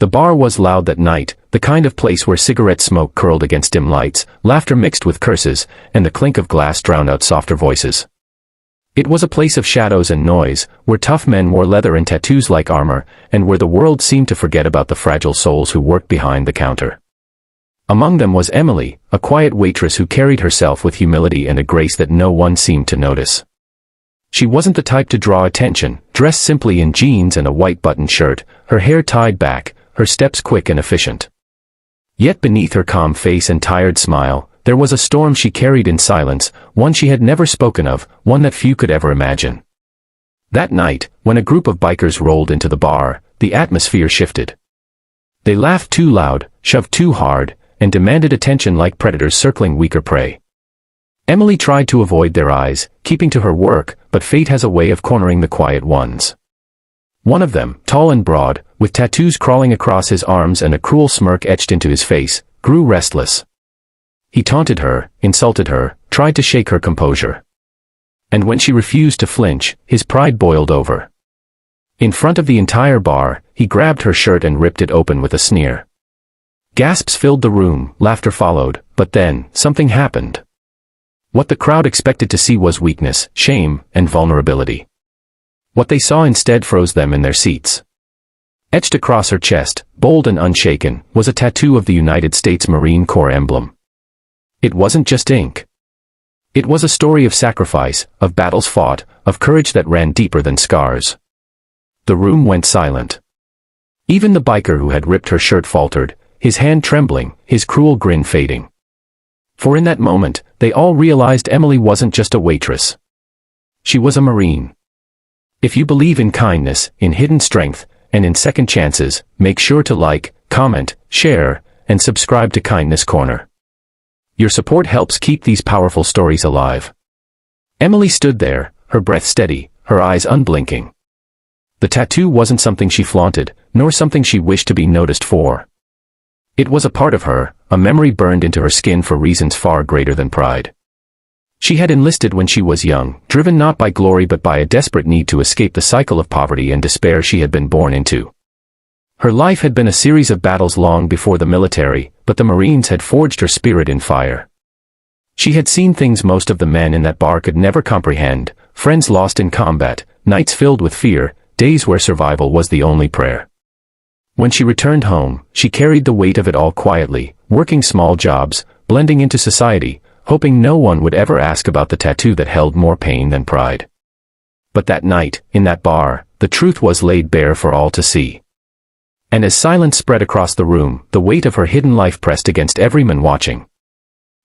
The bar was loud that night, the kind of place where cigarette smoke curled against dim lights, laughter mixed with curses, and the clink of glass drowned out softer voices. It was a place of shadows and noise, where tough men wore leather and tattoos like armor, and where the world seemed to forget about the fragile souls who worked behind the counter. Among them was Emily, a quiet waitress who carried herself with humility and a grace that no one seemed to notice. She wasn't the type to draw attention, dressed simply in jeans and a white buttoned shirt, her hair tied back, her steps quick and efficient. Yet beneath her calm face and tired smile, there was a storm she carried in silence, one she had never spoken of, one that few could ever imagine. That night, when a group of bikers rolled into the bar, the atmosphere shifted. They laughed too loud, shoved too hard, and demanded attention like predators circling weaker prey. Emily tried to avoid their eyes, keeping to her work, but fate has a way of cornering the quiet ones. One of them, tall and broad, with tattoos crawling across his arms and a cruel smirk etched into his face, grew restless. He taunted her, insulted her, tried to shake her composure. And when she refused to flinch, his pride boiled over. In front of the entire bar, he grabbed her shirt and ripped it open with a sneer. Gasps filled the room, laughter followed, but then, something happened. What the crowd expected to see was weakness, shame, and vulnerability. What they saw instead froze them in their seats. Etched across her chest, bold and unshaken, was a tattoo of the United States Marine Corps emblem. It wasn't just ink. It was a story of sacrifice, of battles fought, of courage that ran deeper than scars. The room went silent. Even the biker who had ripped her shirt faltered, his hand trembling, his cruel grin fading. For in that moment, they all realized Emily wasn't just a waitress. She was a Marine. If you believe in kindness, in hidden strength, and in second chances, make sure to like, comment, share, and subscribe to Kindness Corner. Your support helps keep these powerful stories alive. Emily stood there, her breath steady, her eyes unblinking. The tattoo wasn't something she flaunted, nor something she wished to be noticed for. It was a part of her, a memory burned into her skin for reasons far greater than pride. She had enlisted when she was young, driven not by glory but by a desperate need to escape the cycle of poverty and despair she had been born into. Her life had been a series of battles long before the military, but the Marines had forged her spirit in fire. She had seen things most of the men in that bar could never comprehend, friends lost in combat, nights filled with fear, days where survival was the only prayer. When she returned home, she carried the weight of it all quietly, working small jobs, blending into society, hoping no one would ever ask about the tattoo that held more pain than pride. But that night, in that bar, the truth was laid bare for all to see. And as silence spread across the room, the weight of her hidden life pressed against every man watching.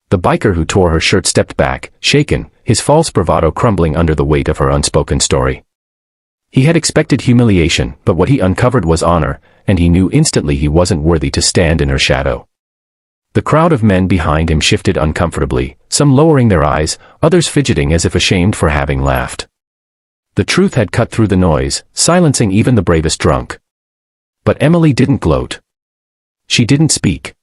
The biker who tore her shirt stepped back, shaken, his false bravado crumbling under the weight of her unspoken story. He had expected humiliation, but what he uncovered was honor, and he knew instantly he wasn't worthy to stand in her shadow. The crowd of men behind him shifted uncomfortably, some lowering their eyes, others fidgeting as if ashamed for having laughed. The truth had cut through the noise, silencing even the bravest drunk. But Emily didn't gloat. She didn't speak.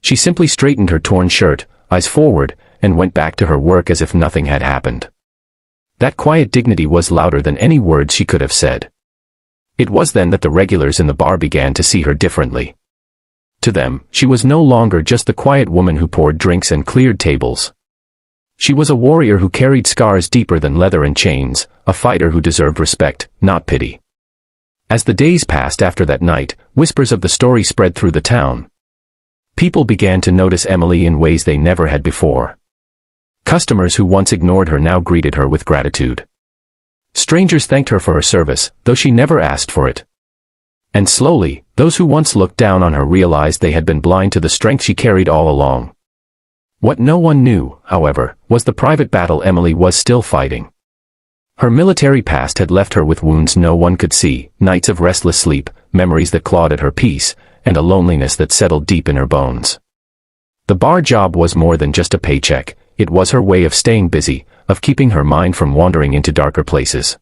She simply straightened her torn shirt, eyes forward, and went back to her work as if nothing had happened. That quiet dignity was louder than any words she could have said. It was then that the regulars in the bar began to see her differently. To them, she was no longer just the quiet woman who poured drinks and cleared tables. She was a warrior who carried scars deeper than leather and chains, a fighter who deserved respect, not pity. As the days passed after that night, whispers of the story spread through the town. People began to notice Emily in ways they never had before. Customers who once ignored her now greeted her with gratitude. Strangers thanked her for her service, though she never asked for it. And slowly, those who once looked down on her realized they had been blind to the strength she carried all along. What no one knew, however, was the private battle Emily was still fighting. Her military past had left her with wounds no one could see, nights of restless sleep, memories that clawed at her peace, and a loneliness that settled deep in her bones. The bar job was more than just a paycheck. It was her way of staying busy, of keeping her mind from wandering into darker places.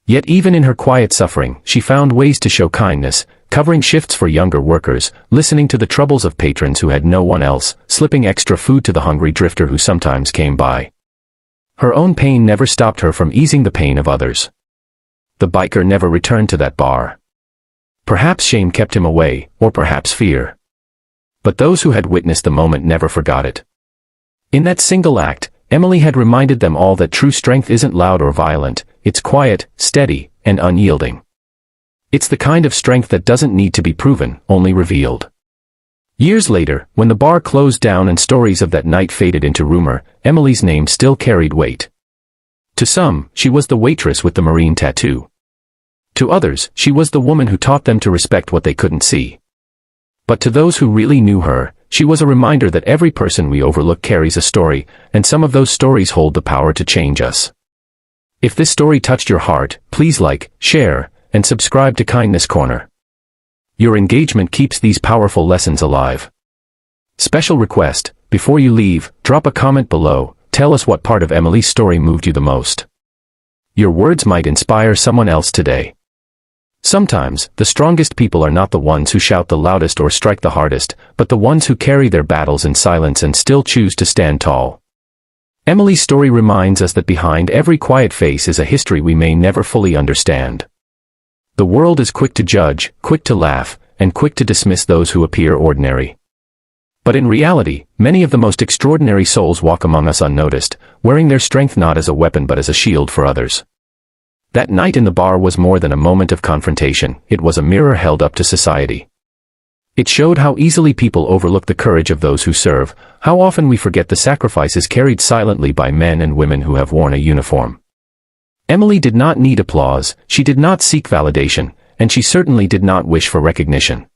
Yet even in her quiet suffering, she found ways to show kindness, covering shifts for younger workers, listening to the troubles of patrons who had no one else, slipping extra food to the hungry drifter who sometimes came by. Her own pain never stopped her from easing the pain of others. The biker never returned to that bar. Perhaps shame kept him away, or perhaps fear. But those who had witnessed the moment never forgot it. In that single act, Emily had reminded them all that true strength isn't loud or violent, it's quiet, steady, and unyielding. It's the kind of strength that doesn't need to be proven, only revealed. Years later, when the bar closed down and stories of that night faded into rumor, Emily's name still carried weight. To some, she was the waitress with the marine tattoo. To others, she was the woman who taught them to respect what they couldn't see. But to those who really knew her, she was a reminder that every person we overlook carries a story, and some of those stories hold the power to change us. If this story touched your heart, please like, share, and subscribe to Kindness Corner. Your engagement keeps these powerful lessons alive. Special request, before you leave, drop a comment below, tell us what part of Emily's story moved you the most. Your words might inspire someone else today. Sometimes, the strongest people are not the ones who shout the loudest or strike the hardest, but the ones who carry their battles in silence and still choose to stand tall. Emily's story reminds us that behind every quiet face is a history we may never fully understand. The world is quick to judge, quick to laugh, and quick to dismiss those who appear ordinary. But in reality, many of the most extraordinary souls walk among us unnoticed, wearing their strength not as a weapon but as a shield for others. That night in the bar was more than a moment of confrontation, it was a mirror held up to society. It showed how easily people overlook the courage of those who serve, how often we forget the sacrifices carried silently by men and women who have worn a uniform. Emily did not need applause, she did not seek validation, and she certainly did not wish for recognition.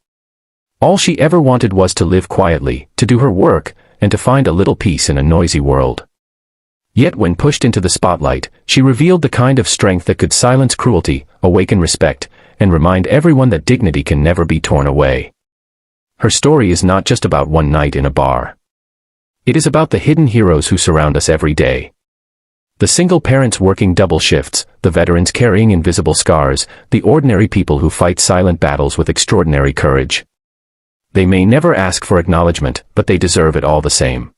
All she ever wanted was to live quietly, to do her work, and to find a little peace in a noisy world. Yet when pushed into the spotlight, she revealed the kind of strength that could silence cruelty, awaken respect, and remind everyone that dignity can never be torn away. Her story is not just about one night in a bar. It is about the hidden heroes who surround us every day. The single parents working double shifts, the veterans carrying invisible scars, the ordinary people who fight silent battles with extraordinary courage. They may never ask for acknowledgement, but they deserve it all the same.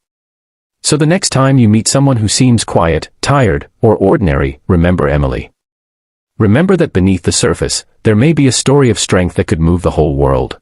So the next time you meet someone who seems quiet, tired, or ordinary, remember Emily. Remember that beneath the surface, there may be a story of strength that could move the whole world.